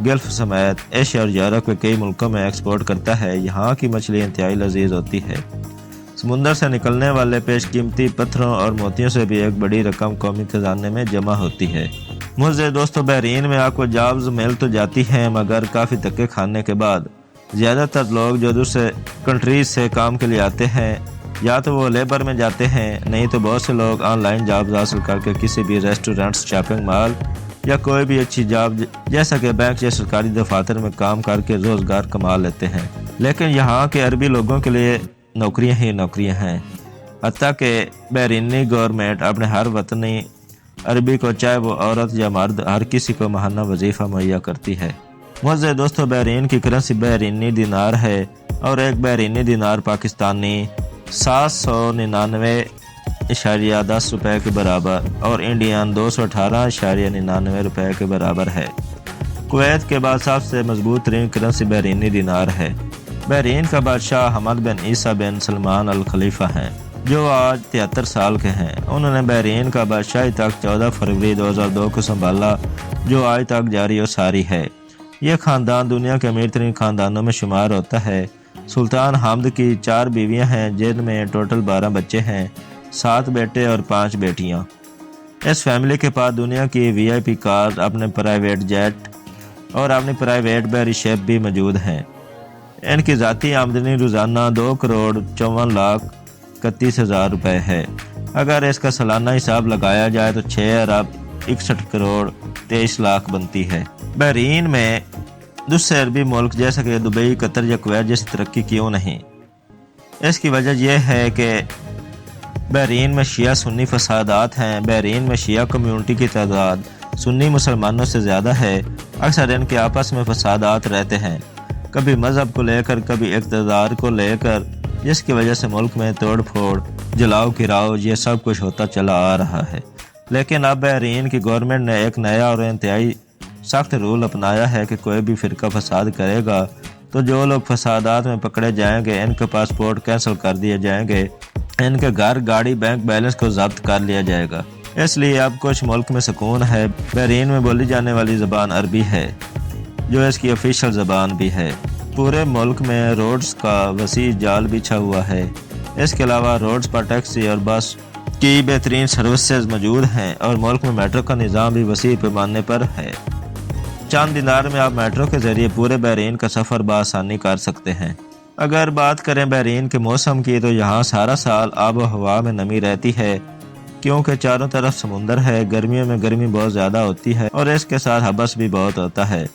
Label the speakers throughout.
Speaker 1: Golf سمیت Asia اور Europe کے کئی ملکوں میں ایکسپورٹ کرتا ہے۔ یہاں کی مچھلی انتہائی لذیذ ہوتی ہے۔ سمندر سے نکلنے والے پیش قیمتی پتھروں اور موتیوں سے بھی ایک بڑی رقم قومی خزانے میں جمع ہوتی ہے۔ معزز دوستو، بحرین میں آپ کو جابز مل تو جاتی ہیں، مگر کافی دھکے کھانے کے بعد زیادہ تر لوگ جو دوسرے کنٹریز سے کام کے لیے آتے ہیں یا تو وہ لیبر میں جاتے ہیں، نہیں تو بہت سے لوگ آن لائن جابز حاصل کر کے کسی بھی ریسٹورنٹس، شاپنگ مال یا کوئی بھی اچھی جاب جیسا کہ بینک یا سرکاری دفاتر میں کام کر کے روزگار کما لیتے ہیں۔ لیکن یہاں کے عربی لوگوں کے لیے نوکریاں ہی نوکریاں ہیں، حتیٰ کہ بحرینی گورنمنٹ اپنے ہر وطنی عربی کو، چاہے وہ عورت یا مرد، ہر کسی کو ماہانہ وظیفہ مہیا کرتی ہے۔ معزز دوستو، بحرین کی کرنسی بحرینی دینار ہے اور ایک بحرینی دینار پاکستانی 799.10 روپے کے برابر اور انڈین 218.99 روپے کے برابر ہے۔ کویت کے بعد سب سے مضبوط ترین کرنسی بحرینی دینار ہے۔ بحرین کا بادشاہ حمد بن عیسیٰ بن سلمان الخلیفہ ہیں، جو آج 73 سال کے ہیں۔ انہوں نے بحرین کا بادشاہی تخت 14 فروری 2002 کو سنبھالا، جو آج تک جاری و ساری ہے۔ یہ خاندان دنیا کے امیر ترین خاندانوں میں شمار ہوتا ہے۔ سلطان حمد کی 4 بیویاں ہیں، جن میں ٹوٹل 12 بچے ہیں، 7 بیٹے اور 5 بیٹیاں۔ اس فیملی کے پاس دنیا کی VIP کار، اپنے پرائیویٹ جیٹ اور اپنی پرائیویٹ بحری شپ بھی موجود ہیں۔ ان کی ذاتی آمدنی روزانہ 2,54,31,000 روپے ہے۔ اگر اس کا سالانہ حساب لگایا جائے تو 6,61,23,00,000 بنتی ہے۔ بحرین میں دوسرے عربی ملک جیسے کہ دبئی، قطر یا کویت جیسی ترقی کیوں نہیں؟ اس کی وجہ یہ ہے کہ بحرین میں شیعہ سنی فسادات ہیں۔ بحرین میں شیعہ کمیونٹی کی تعداد سنی مسلمانوں سے زیادہ ہے۔ اکثر ان کے آپس میں فسادات رہتے ہیں، کبھی مذہب کو لے کر، کبھی اقتدار کو لے کر، جس کی وجہ سے ملک میں توڑ پھوڑ، جلاؤ گراؤ، یہ سب کچھ ہوتا چلا آ رہا ہے۔ لیکن اب بحرین کی گورنمنٹ نے ایک نیا اور انتہائی سخت رول اپنایا ہے کہ کوئی بھی فرقہ فساد کرے گا تو جو لوگ فسادات میں پکڑے جائیں گے، ان کے پاسپورٹ کینسل کر دیے جائیں گے، ان کے گھر، گاڑی، بینک بیلنس کو ضبط کر لیا جائے گا۔ اس لیے اب کچھ ملک میں سکون ہے۔ بحرین میں بولی جانے والی زبان عربی ہے، جو اس کی آفیشیل زبان بھی ہے۔ پورے ملک میں روڈز کا وسیع جال بچھا ہوا ہے۔ اس کے علاوہ روڈز پر ٹیکسی اور بس کی بہترین سروسز موجود ہیں اور ملک میں میٹرو کا نظام بھی وسیع پیمانے پر ہے۔ چند دینار میں آپ میٹرو کے ذریعے پورے بحرین کا سفر بآسانی کر سکتے ہیں۔ اگر بات کریں بحرین کے موسم کی تو یہاں سارا سال آب و ہوا میں نمی رہتی ہے، کیونکہ چاروں طرف سمندر ہے۔ گرمیوں میں گرمی بہت زیادہ ہوتی ہے اور اس کے ساتھ حبس بھی بہت ہوتا ہے۔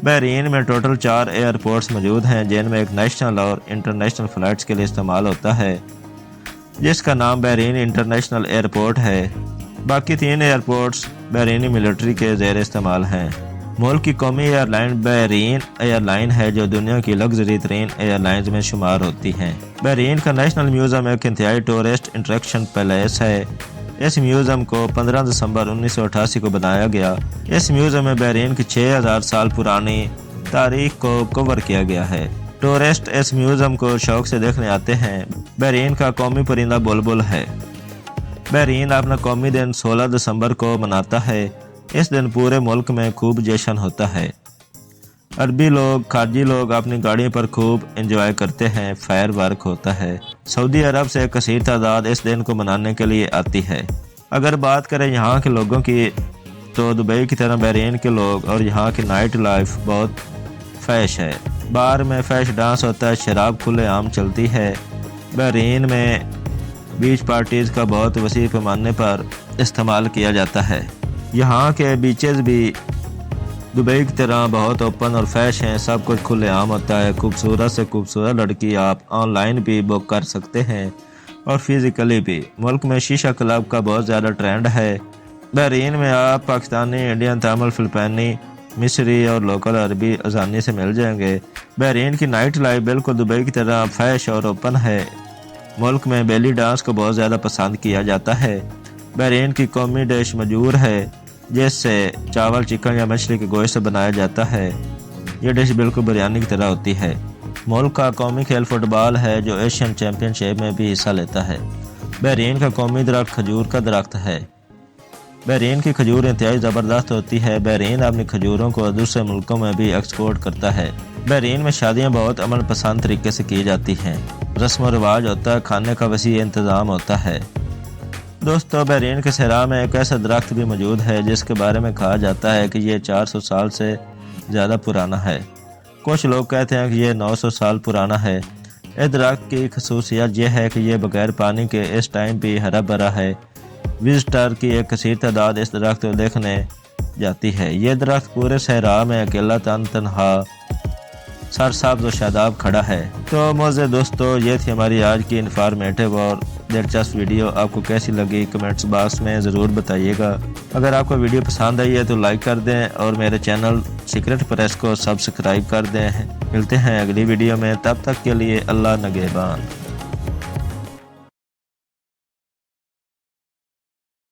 Speaker 1: بحرین میں ٹوٹل 4 ایئرپورٹس موجود ہیں، جن میں ایک نیشنل اور انٹرنیشنل فلائٹس کے لیے استعمال ہوتا ہے، جس کا نام بحرین انٹرنیشنل ایئرپورٹ ہے۔ باقی 3 ایئرپورٹس بحرینی ملٹری کے زیر استعمال ہیں۔ ملک کی قومی airline Bahrain airline ہے، جو دنیا کی لگژری ترین ایئر لائنز میں شمار ہوتی ہیں۔ بحرین کا نیشنل میوزیم ایک انتہائی ٹورسٹ انٹریکشن پیلیس ہے۔ اس میوزیم کو 15 دسمبر 1988 کو بنایا گیا۔ اس میوزیم میں بحرین کی 6000 سال پرانی تاریخ کو کور کیا گیا ہے۔ ٹورسٹ اس میوزیم کو شوق سے دیکھنے آتے ہیں۔ بحرین کا قومی پرندہ بلبل ہے۔ بحرین اپنا قومی دن 16 دسمبر کو مناتا ہے۔ اس دن پورے ملک میں خوب جشن ہوتا ہے۔ عربی لوگ، خارجی لوگ اپنی گاڑیوں پر خوب انجوائے کرتے ہیں۔ فائر ورک ہوتا ہے۔ سعودی عرب سے کثیر تعداد اس دن کو منانے کے لیے آتی ہے۔ اگر بات کریں یہاں کے لوگوں کی تو دبئی کی طرح بحرین کے لوگ اور یہاں کی نائٹ لائف بہت فیش ہے۔ بار میں فیش ڈانس ہوتا ہے، شراب کھلے عام چلتی ہے۔ بحرین میں بیچ پارٹیز کا بہت وسیع پیمانے پر استعمال کیا جاتا ہے۔ یہاں کے بیچز بھی دبئی کی طرح بہت اوپن اور فیش ہیں۔ سب کچھ کھلے عام ہوتا ہے۔ خوبصورت سے خوبصورت لڑکی آپ آن لائن بھی بک کر سکتے ہیں اور فزیکلی بھی۔ ملک میں شیشہ کلب کا بہت زیادہ ٹرینڈ ہے۔ بحرین میں آپ پاکستانی، انڈین، تامل، فلپائنی، مصری اور لوکل عربی آسانی سے مل جائیں گے۔ بحرین کی نائٹ لائف بالکل دبئی کی طرح فیش اور اوپن ہے۔ ملک میں بیلی ڈانس کو بہت زیادہ پسند کیا جاتا ہے۔ بحرین کی قومی ڈش مجور ہے، جس سے چاول، چکن یا مچھلی کے گوشت سے بنایا جاتا ہے۔ یہ ڈش بالکل بریانی کی طرح ہوتی ہے۔ ملک کا قومی کھیل فٹ بال ہے، جو ایشین چیمپئن شپ میں بھی حصہ لیتا ہے۔ بحرین کا قومی درخت کھجور کا درخت ہے۔ بحرین کی کھجور انتہائی زبردست ہوتی ہے۔ بحرین اپنی کھجوروں کو دوسرے ملکوں میں بھی ایکسپورٹ کرتا ہے۔ بحرین میں شادیاں بہت امن پسند طریقے سے کی جاتی ہیں۔ رسم و رواج ہوتا ہے، کھانے کا وسیع انتظام ہوتا ہے۔ دوستو، بحرین کے صحرا میں ایک ایسا درخت بھی موجود ہے جس کے بارے میں کہا جاتا ہے کہ یہ 400 سال سے زیادہ پرانا ہے۔ کچھ لوگ کہتے ہیں کہ یہ 900 سال پرانا ہے۔ اس درخت کی خصوصیت یہ ہے کہ یہ بغیر پانی کے اس ٹائم بھی ہرا بھرا ہے۔ وزٹر کی ایک کثیر تعداد اس درخت کو دیکھنے جاتی ہے۔ یہ درخت پورے صحرا میں اکیلا تنہا سرسبز و شاداب کھڑا ہے۔ تو معزز دوستو، یہ تھی ہماری آج کی انفارمیٹیو اور دلچسپ ویڈیو۔ آپ کو کیسی لگی کمنٹس باکس میں ضرور بتائیے گا۔ اگر آپ کو ویڈیو پسند آئی ہے تو لائک کر دیں اور میرے چینل سیکرٹ پریس کو سبسکرائب کر دیں۔ ملتے ہیں اگلی ویڈیو میں، تب تک کے لیے اللہ نگہبان۔